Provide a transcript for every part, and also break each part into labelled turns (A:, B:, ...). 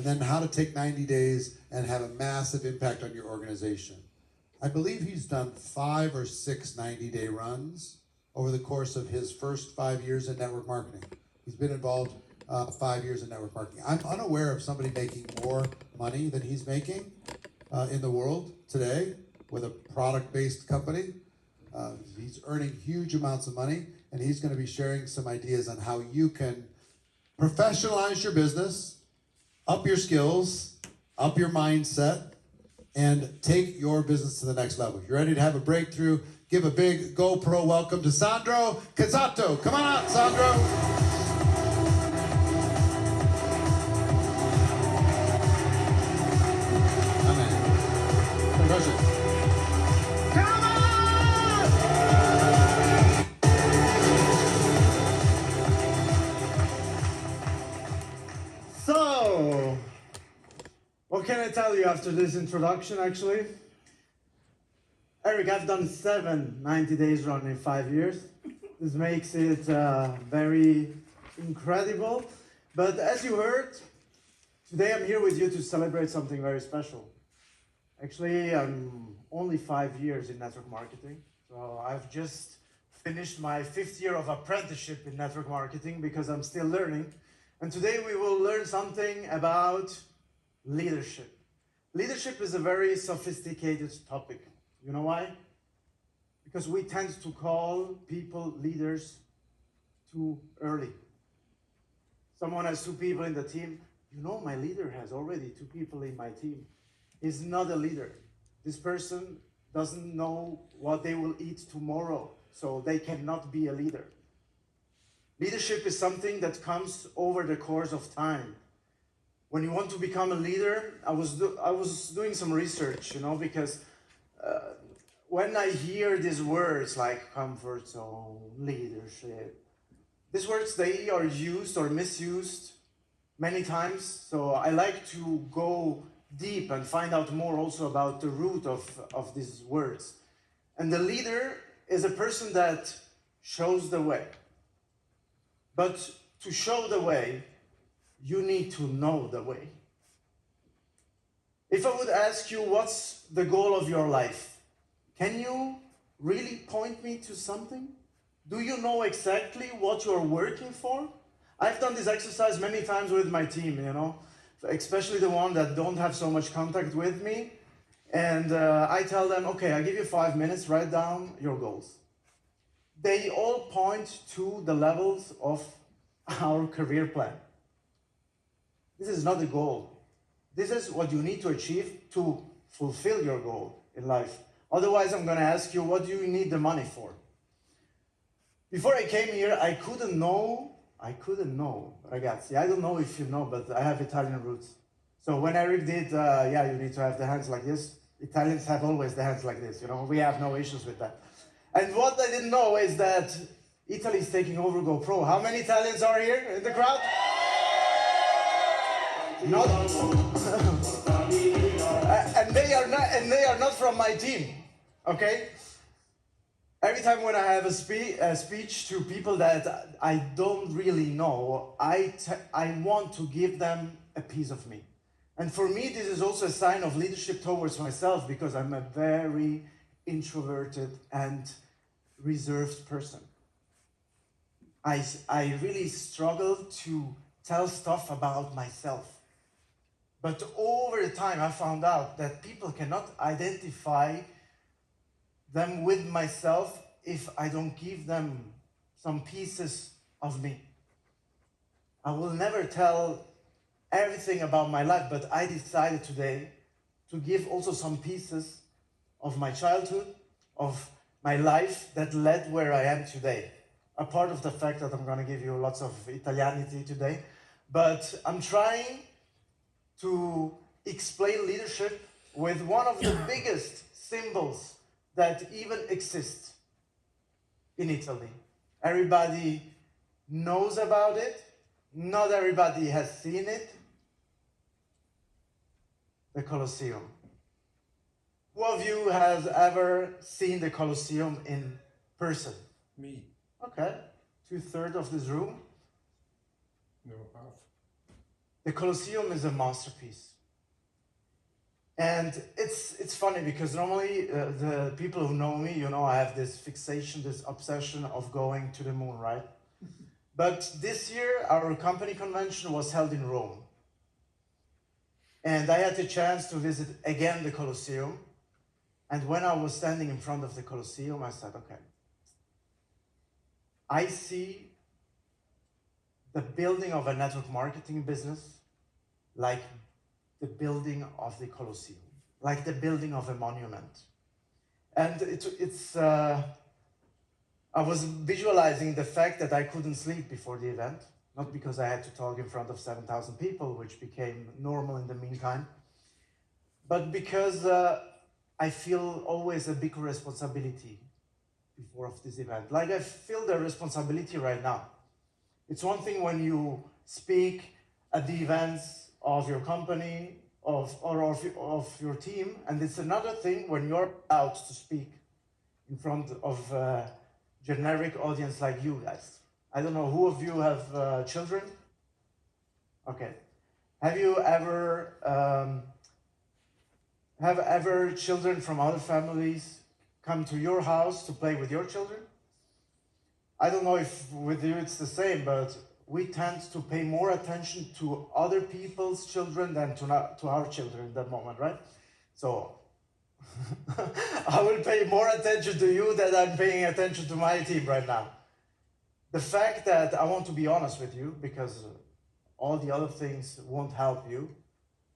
A: and then how to take 90 days and have a massive impact on your organization. I believe he's done 5 or 6 90-day runs over the course of his first 5 years in network marketing. He's been involved 5 years in network marketing. I'm unaware of somebody making more money than he's making in the world today with a product-based company. He's earning huge amounts of money, and he's going to be sharing some ideas on how you can professionalize your business, up your skills, up your mindset, and take your business to the next level. You're ready to have a breakthrough? Give a big GoPro welcome to Sandro Cazzato. Come on out, Sandro. Come on!
B: So, what can I tell you after this introduction, actually? Eric, I've done 7 90 days run in 5 years. This makes it very incredible. But as you heard, today I'm here with you to celebrate something very special. Actually, I'm only 5 years in network marketing. So I've just finished my 5th year of apprenticeship in network marketing because I'm still learning. And today we will learn something about leadership. Leadership is a very sophisticated topic. You know why? Because we tend to call people leaders too early. Someone has 2 people in the team. You know, my leader has already 2 people in my team. He's not a leader. This person doesn't know what they will eat tomorrow, so they cannot be a leader. Leadership is something that comes over the course of time. When you want to become a leader, I was doing some research, you know, because when I hear these words like comfort zone, leadership, these words, they are used or misused many times. So I like to go deep and find out more also about the root of these words. And the leader is a person that shows the way. But to show the way, you need to know the way. If I would ask you, what's the goal of your life? Can you really point me to something? Do you know exactly what you're working for? I've done this exercise many times with my team, you know, especially the one that don't have so much contact with me. And I tell them, okay, I give you 5 minutes, write down your goals. They all point to the levels of our career plan. This is not a goal. This is what you need to achieve to fulfill your goal in life. Otherwise, I'm going to ask you, what do you need the money for? Before I came here, I couldn't know, ragazzi, I don't know if you know, but I have Italian roots. So when Eric did, you need to have the hands like this. Italians have always the hands like this, you know, we have no issues with that. And what I didn't know is that Italy is taking over GoPro. How many Italians are here in the crowd? Not. And they are not from my team, okay? Every time when I have a speech to people that I don't really know, I want to give them a piece of me. And for me, this is also a sign of leadership towards myself, because I'm a very introverted and reserved person. I really struggle to tell stuff about myself. But over the time, I found out that people cannot identify them with myself if I don't give them some pieces of me. I will never tell everything about my life, but I decided today to give also some pieces of my childhood, of my life that led where I am today. A part of the fact that I'm going to give you lots of Italianity today, but I'm trying to explain leadership with one of the biggest symbols that even exists in Italy. Everybody knows about it. Not everybody has seen it. The Colosseum. Who of you has ever seen the Colosseum in person?
C: Me.
B: Okay, 2/3 of this room.
C: No, half.
B: The The Colosseum is a masterpiece. And it's funny because normally the people who know me, I have this fixation, this obsession of going to the moon, right? But this year, our company convention was held in Rome. And I had the chance to visit again the Colosseum. And when I was standing in front of the Colosseum, I said, okay, I see the building of a network marketing business like the building of the Colosseum, like the building of a monument. And I was visualizing the fact that I couldn't sleep before the event, not because I had to talk in front of 7,000 people, which became normal in the meantime, but because I feel always a big responsibility before of this event. Like I feel the responsibility right now. It's one thing when you speak at the events of your company or of your team, and it's another thing when you're out to speak in front of a generic audience like you guys. I don't know, who of you have children? Okay. Have ever children from other families come to your house to play with your children? I don't know if with you it's the same, but we tend to pay more attention to other people's children than to our children in that moment, right? So I will pay more attention to you than I'm paying attention to my team right now. The fact that I want to be honest with you, because all the other things won't help you.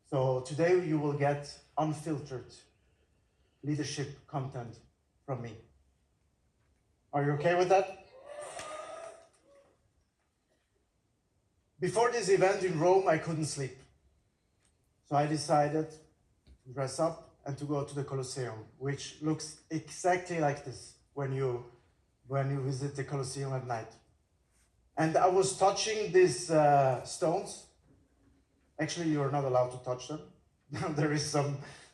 B: So today you will get unfiltered leadership content from me. Are you okay with that? Before this event in Rome, I couldn't sleep. So I decided to dress up and to go to the Colosseum, which looks exactly like this when you visit the Colosseum at night. And I was touching these stones. Actually, you're not allowed to touch them. There is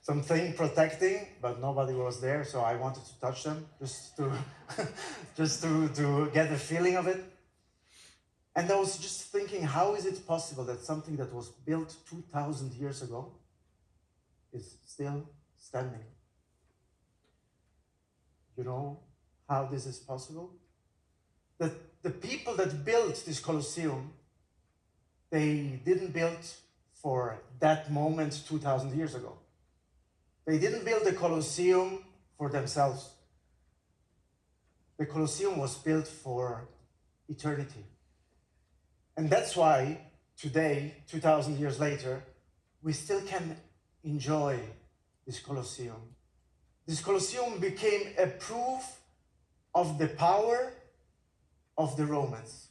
B: something protecting, but nobody was there, so I wanted to touch them just to get the feeling of it. And I was just thinking, how is it possible that something that was built 2,000 years ago is still standing? You know how this is possible? That the people that built this Colosseum, they didn't build for that moment 2,000 years ago. They didn't build the Colosseum for themselves. The Colosseum was built for eternity. And that's why today, 2,000 years later, we still can enjoy this Colosseum. This Colosseum became a proof of the power of the Romans.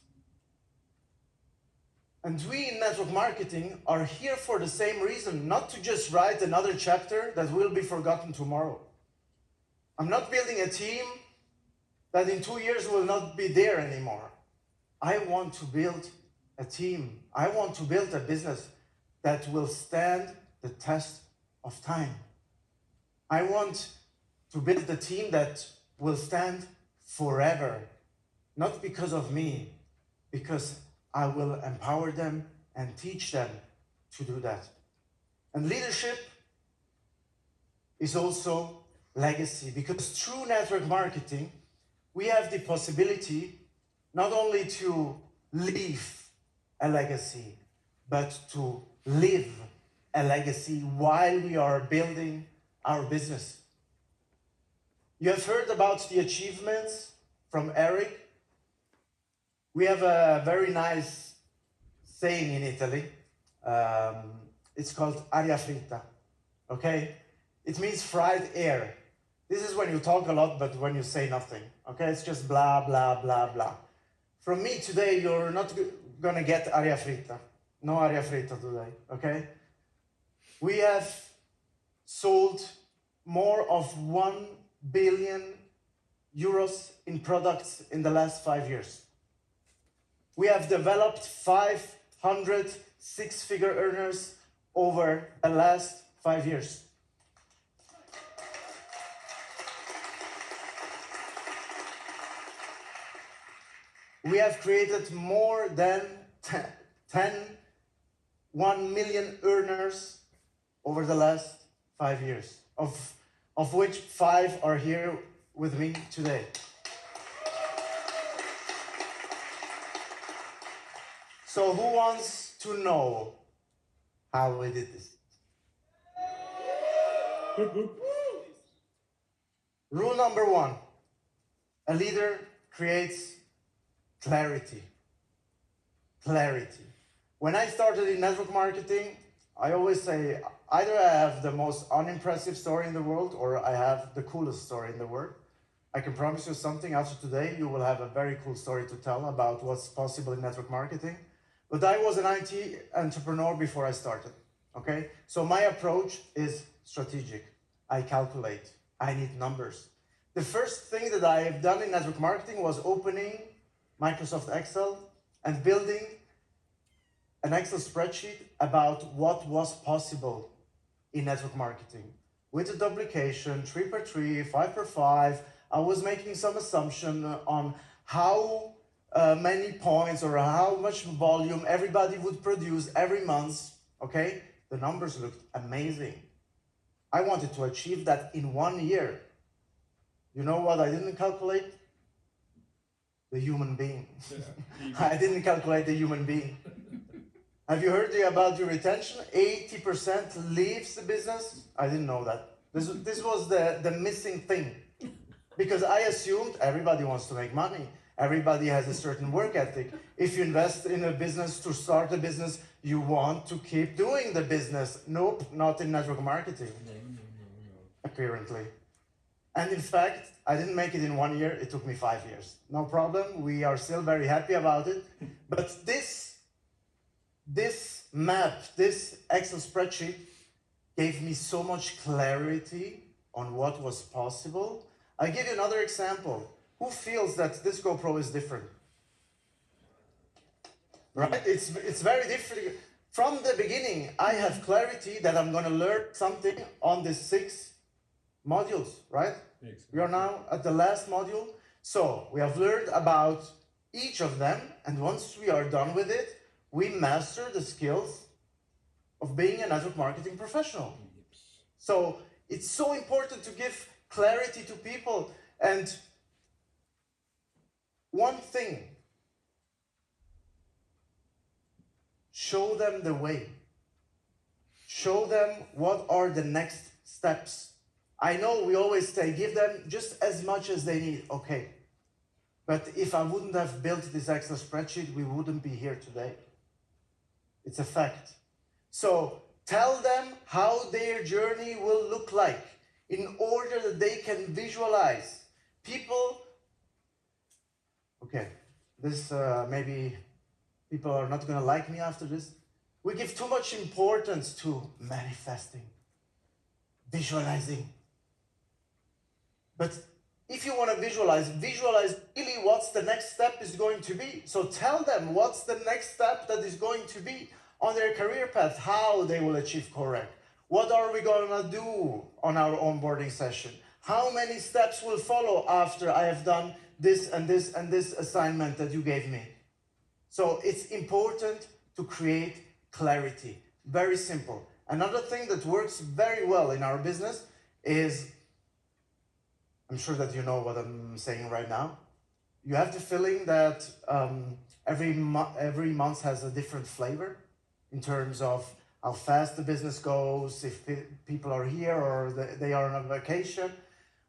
B: And we in network marketing are here for the same reason, not to just write another chapter that will be forgotten tomorrow. I'm not building a team that in 2 years will not be there anymore. I want to build a team. I want to build a business that will stand the test of time. I want to build a team that will stand forever, not because of me, because I will empower them and teach them to do that. And leadership is also legacy, because through network marketing, we have the possibility not only to leave a legacy, but to live a legacy while we are building our business. You have heard about the achievements from Eric. We have a very nice saying in Italy. It's called aria fritta, okay? It means fried air. This is when you talk a lot, but when you say nothing, okay? It's just blah, blah, blah, blah. From me today, you're not gonna get aria fritta. No aria fritta today, okay? We have sold more of 1 billion euros in products in the last 5 years. We have developed 500 six-figure earners over the last 5 years. We have created more than 10 1 million earners over the last 5 years, of which 5 are here with me today. So who wants to know how we did this? Rule number 1, a leader creates clarity. Clarity. When I started in network marketing, I always say, either I have the most unimpressive story in the world or I have the coolest story in the world. I can promise you something, after today, you will have a very cool story to tell about what's possible in network marketing. But I was an IT entrepreneur before I started, okay? So my approach is strategic. I calculate, I need numbers. The first thing that I have done in network marketing was opening Microsoft Excel and building an Excel spreadsheet about what was possible in network marketing. With the duplication, 3x3, 5x5, I was making some assumption on how many points or how much volume everybody would produce every month, okay? The numbers looked amazing. I wanted to achieve that in 1 year. You know what I didn't calculate? The human being. I didn't calculate the human being. Have you heard about your retention? 80% leaves the business? I didn't know that. This was the missing thing. Because I assumed everybody wants to make money. Everybody has a certain work ethic. If you invest in a business to start a business, you want to keep doing the business. Nope, not in network marketing. Apparently. And in fact, I didn't make it in 1 year, it took me 5 years. No problem, we are still very happy about it. But this map, this Excel spreadsheet gave me so much clarity on what was possible. I'll give you another example. Who feels that this GoPro is different? Right? It's very different. From the beginning, I have clarity that I'm going to learn something on the 6 modules, right? We are now at the last module. So we have learned about each of them. And once we are done with it, we master the skills of being a network marketing professional. So it's so important to give clarity to people. And one thing, show them the way. Show them what are the next steps. I know we always say, give them just as much as they need. Okay. But if I wouldn't have built this Excel spreadsheet, we wouldn't be here today. It's a fact. So tell them how their journey will look like in order that they can visualize. People, okay, this maybe people are not going to like me after this. We give too much importance to manifesting, visualizing. But if you want to visualize really what's the next step is going to be. So tell them what's the next step that is going to be on their career path, how they will achieve correct. What are we going to do on our onboarding session? How many steps will follow after I have done this and this and this assignment that you gave me? So it's important to create clarity. Very simple. Another thing that works very well in our business is, I'm sure that you know what I'm saying right now. You have the feeling that every month has a different flavor in terms of how fast the business goes, if people are here or they are on a vacation.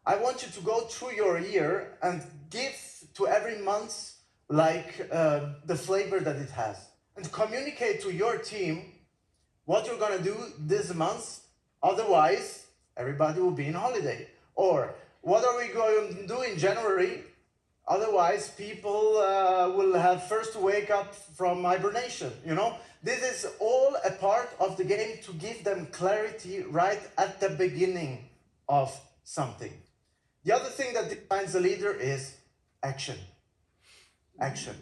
B: I want you to go through your year and give to every month like the flavor that it has. And communicate to your team what you're going to do this month. Otherwise, everybody will be on holiday. Or what are we going to do in January? Otherwise, people will have first to wake up from hibernation, you know? This is all a part of the game to give them clarity right at the beginning of something. The other thing that defines a leader is action. Action.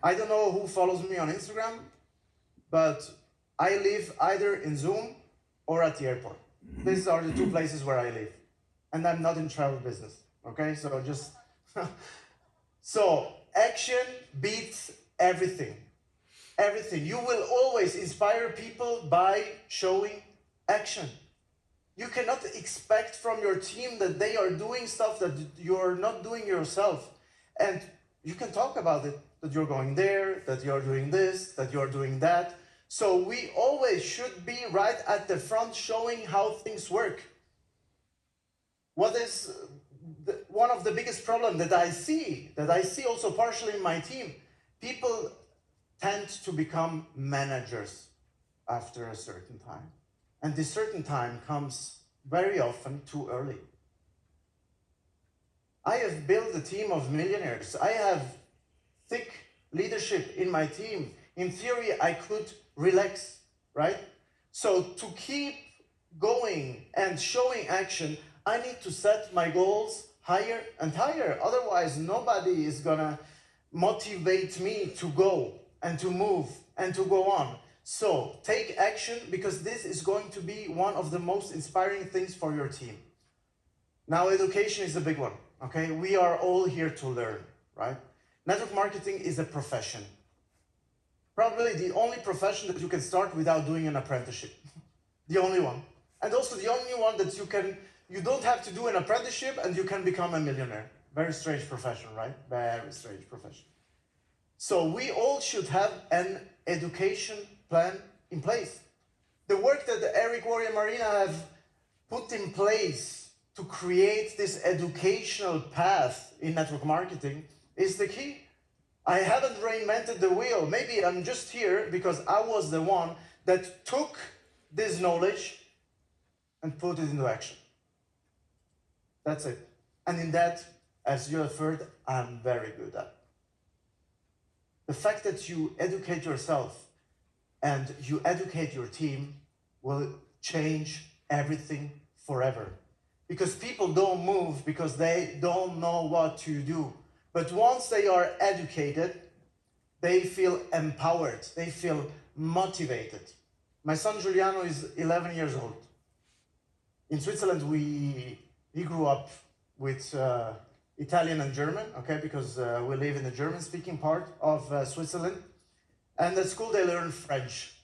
B: I don't know who follows me on Instagram, but I live either in Zoom or at the airport. These are the 2 places where I live. And I'm not in travel business, okay? So just, so action beats everything. everything. You will always inspire people by showing action. You cannot expect from your team that they are doing stuff that you're not doing yourself. And you can talk about it, that you're going there, that you're doing this, that you're doing that. So we always should be right at the front showing how things work. What is one of the biggest problems that I see also partially in my team? People tend to become managers after a certain time. And this certain time comes very often too early. I have built a team of millionaires. I have thick leadership in my team. In theory, I could relax, right? So to keep going and showing action, I need to set my goals higher and higher. Otherwise, nobody is gonna motivate me to go and to move and to go on. So take action, because this is going to be one of the most inspiring things for your team. Now, education is a big one, okay? We are all here to learn, right? Network marketing is a profession. Probably the only profession that you can start without doing an apprenticeship. The only one. And also the only one that you don't have to do an apprenticeship and you can become a millionaire. Very strange profession, right? Very strange profession. So we all should have an education plan in place. The work that Eric, Rory, and Marina have put in place to create this educational path in network marketing is the key. I haven't reinvented the wheel. Maybe I'm just here because I was the one that took this knowledge and put it into action. That's it. And in that, as you have heard, I'm very good at. The fact that you educate yourself and you educate your team will change everything forever. Because people don't move because they don't know what to do. But once they are educated, they feel empowered, they feel motivated. My son Giuliano is 11 years old. In Switzerland, he grew up with Italian and German, okay, because we live in the German-speaking part of Switzerland. And at school, they learn French.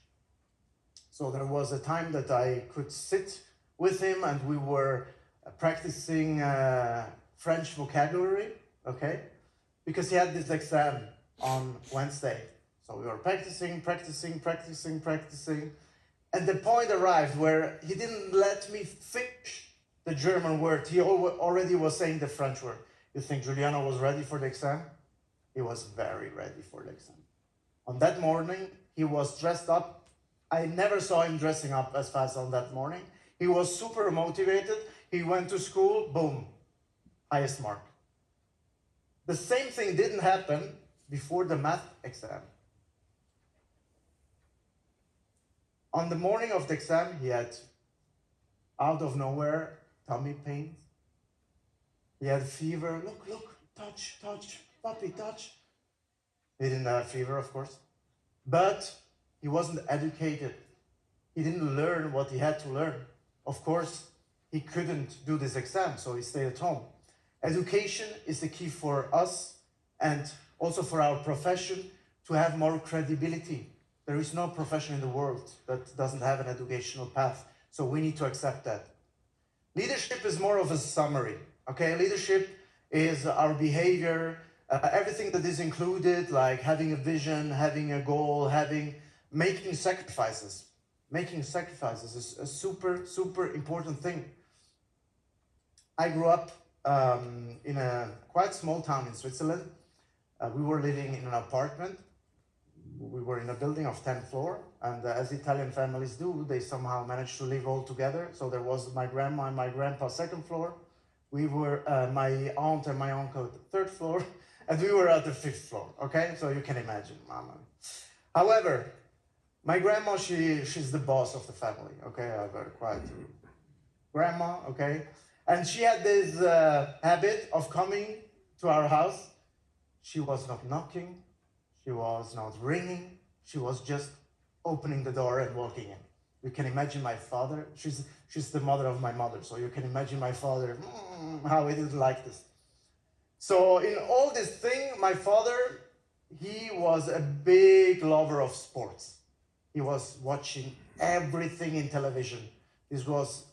B: So there was a time that I could sit with him and we were practicing French vocabulary, okay? Because he had this exam on Wednesday. So we were practicing. And the point arrived where he didn't let me finish the German word. He already was saying the French word. You think Giuliano was ready for the exam? He was very ready for the exam. On that morning, he was dressed up. I never saw him dressing up as fast on that morning. He was super motivated. He went to school, boom, highest mark. The same thing didn't happen before the math exam. On the morning of the exam, he had, out of nowhere, tummy pains. He had fever. Look, touch, puppy, touch. He didn't have fever, of course. But he wasn't educated. He didn't learn what he had to learn. Of course, he couldn't do this exam, so he stayed at home. Education is the key for us and also for our profession to have more credibility. There is no profession in the world that doesn't have an educational path, so we need to accept that. Leadership is more of a summary, okay? Leadership is our behavior, everything that is included, like having a vision, having a goal, making sacrifices. Making sacrifices is a super, super important thing. I grew up in a quite small town in Switzerland. We were living in an apartment. We were in a building of 10 floors, and as Italian families do, they somehow managed to live all together. So there was my grandma and my grandpa second floor. We were my aunt and my uncle third floor, and we were at the fifth floor. Okay, so you can imagine, mama. However, my grandma, she's the boss of the family. Okay, I have a quiet grandma. Okay, and she had this habit of coming to our house. She was not knocking. She was not ringing. She was just opening the door and walking in. You can imagine my father. She's the mother of my mother, so you can imagine my father, how he didn't like this. So in all this thing, my father, he was a big lover of sports. He was watching everything in television. This was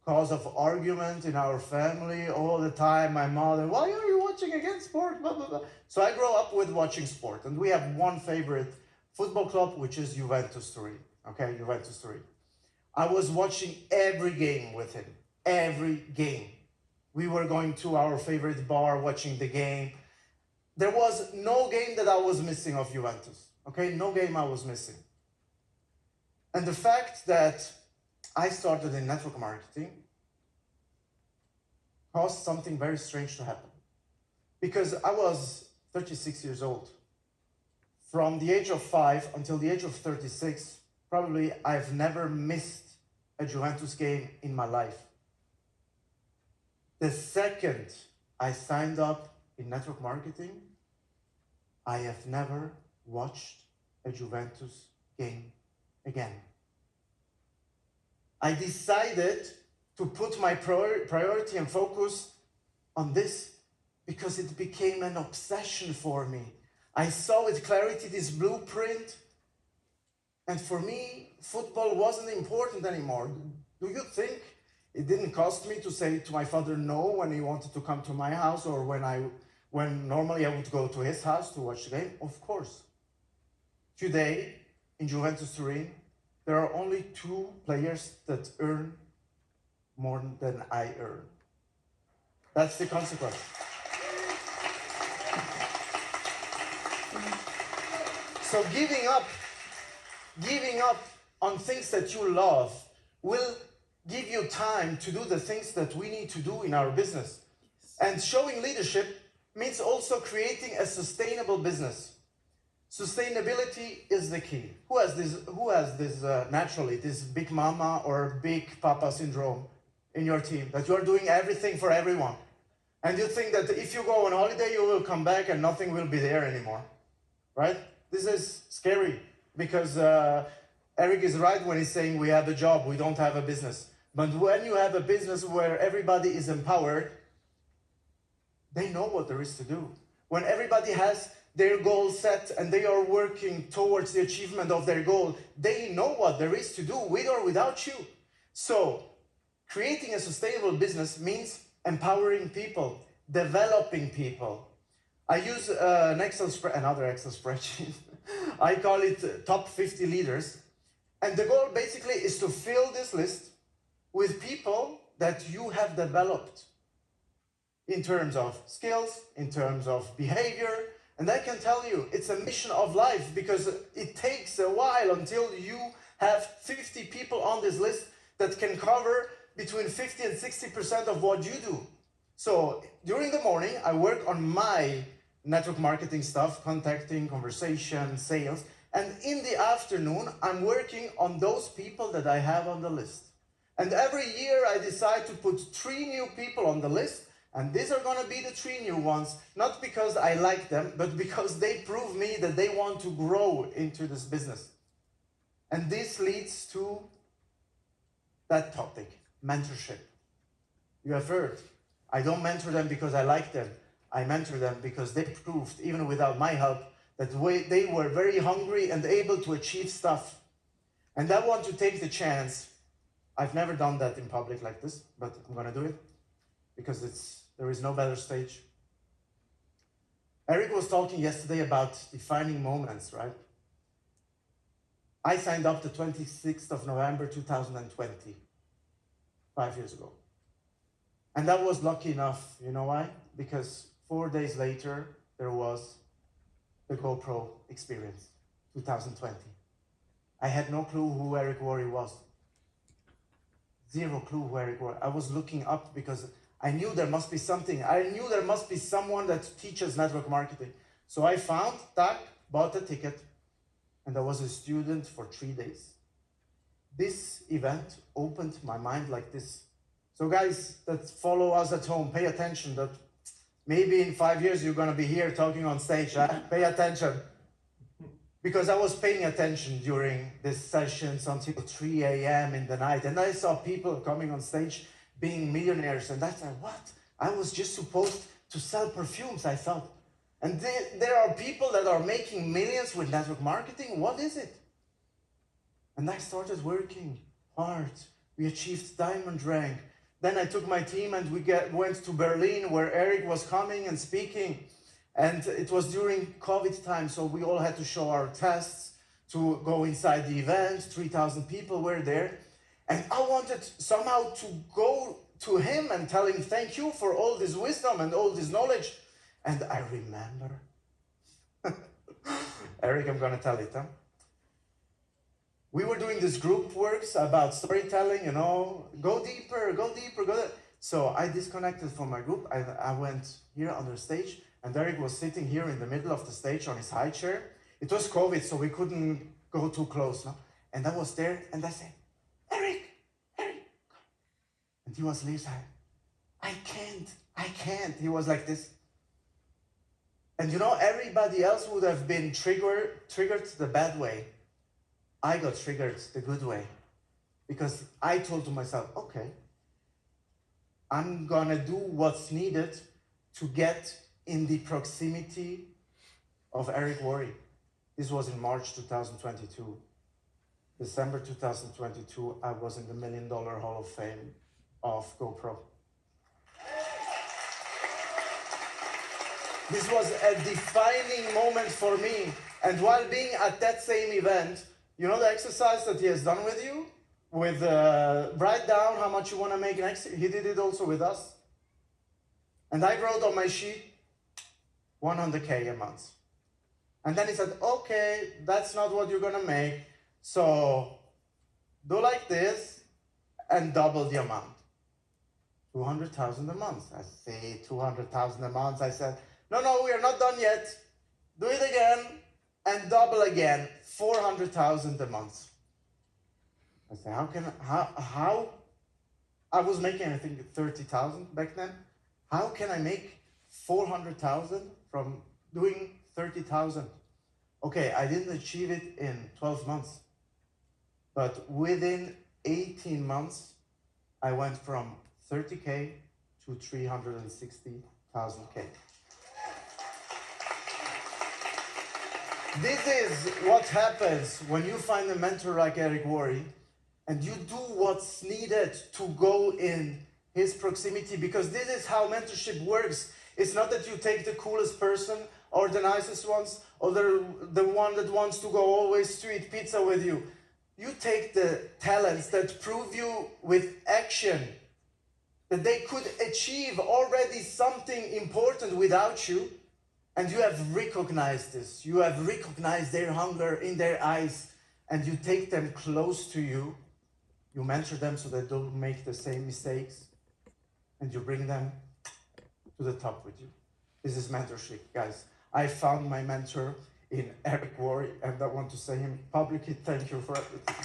B: cause of argument in our family all the time. My mother, why are you watching again sport? Blah, blah, blah. So I grew up with watching sport. And we have one favorite football club, which is Juventus Turin. Okay, Juventus Turin. I was watching every game with him. Every game. We were going to our favorite bar, watching the game. There was no game that I was missing of Juventus. Okay, no game I was missing. And the fact that I started in network marketing caused something very strange to happen. Because I was 36 years old. From the age of 5 until the age of 36, probably I've never missed a Juventus game in my life. The second I signed up in network marketing, I have never watched a Juventus game again. I decided to put my priority and focus on this because it became an obsession for me. I saw with clarity this blueprint, and for me, football wasn't important anymore. Do you think it didn't cost me to say to my father no when he wanted to come to my house, or when normally I would go to his house to watch the game? Of course. Today, in Juventus Turin, there are only 2 players that earn more than I earn. That's the consequence. So giving up on things that you love will give you time to do the things that we need to do in our business. And showing leadership means also creating a sustainable business. Sustainability is the key. Who has this naturally, this big mama or big papa syndrome in your team, that you are doing everything for everyone? And you think that if you go on holiday, you will come back and nothing will be there anymore, right? This is scary because Eric is right when he's saying we have a job, we don't have a business. But when you have a business where everybody is empowered, they know what there is to do. When everybody has their goal set and they are working towards the achievement of their goal, they know what there is to do with or without you. So creating a sustainable business means empowering people, developing people. I use another Excel spreadsheet. I call it top 50 leaders. And the goal basically is to fill this list with people that you have developed in terms of skills, in terms of behavior. And I can tell you, it's a mission of life because it takes a while until you have 50 people on this list that can cover between 50 and 60% of what you do. So during the morning, I work on my network marketing stuff, contacting, conversation, sales. And in the afternoon, I'm working on those people that I have on the list. And every year I decide to put 3 new people on the list. And these are going to be the 3 new ones, not because I like them, but because they prove me that they want to grow into this business. And this leads to that topic, mentorship. You have heard, I don't mentor them because I like them. I mentor them because they proved, even without my help, that they were very hungry and able to achieve stuff. And I want to take the chance. I've never done that in public like this, but I'm going to do it because there is no better stage. Eric was talking yesterday about defining moments, right? I signed up the 26th of November 2020, 5 years ago. And I was lucky enough, you know why? Because 4 days later, there was the GOPRO experience, 2020. I had no clue who Eric Worre was. Zero clue who Eric Worre. I was looking up because I knew there must be something. I knew there must be someone that teaches network marketing. So I found, bought a ticket, and I was a student for 3 days. This event opened my mind like this. So guys that follow us at home, pay attention that maybe in 5 years you're gonna be here talking on stage, huh? Pay attention. Because I was paying attention during these sessions until 3 a.m. in the night, and I saw people coming on stage being millionaires, and I thought, what? I was just supposed to sell perfumes, I thought. And there are people that are making millions with network marketing. What is it? And I started working hard. We achieved diamond rank. Then I took my team and we went to Berlin where Eric was coming and speaking. And it was during COVID time, so we all had to show our tests to go inside the event. 3,000 people were there. And I wanted somehow to go to him and tell him thank you for all this wisdom and all this knowledge. And I remember. Eric, I'm going to tell it, huh? We were doing this group works about storytelling, you know, go deeper, go deeper, go deeper. So I disconnected from my group. I went here on the stage, and Eric was sitting here in the middle of the stage on his high chair. It was COVID, so we couldn't go too close, no? And I was there, and I said, Eric, come. And he was listening. I can't. He was like this. And you know, everybody else would have been triggered the bad way. I got triggered the good way. Because I told to myself, okay, I'm gonna do what's needed to get in the proximity of Eric Worre. This was in March 2022. December 2022, I was in the $1 Million Hall of Fame of GoPro. This was a defining moment for me. And while being at that same event, you know the exercise that he has done with you? With write down how much you want to make next year. He did it also with us. And I wrote on my sheet, 100K a month. And then he said, okay, that's not what you're going to make. So do like this and double the amount. 200,000 a month. I say 200,000 a month. I said, no, we are not done yet. Do it again and double again. 400,000 a month. I said, how? I was making, I think, 30,000 back then. How can I make 400,000 from doing 30,000? Okay, I didn't achieve it in 12 months. But within 18 months, I went from 30K to 360,000K. This is what happens when you find a mentor like Eric Worre and you do what's needed to go in his proximity, because this is how mentorship works. It's not that you take the coolest person or the nicest ones or the one that wants to go always to eat pizza with you. You take the talents that prove you with action that they could achieve already something important without you. And you have recognized this. You have recognized their hunger in their eyes, and you take them close to you. You mentor them so they don't make the same mistakes, and you bring them to the top with you. This is mentorship, guys. I found my mentor in Eric Worre, and I want to say him publicly thank you for everything.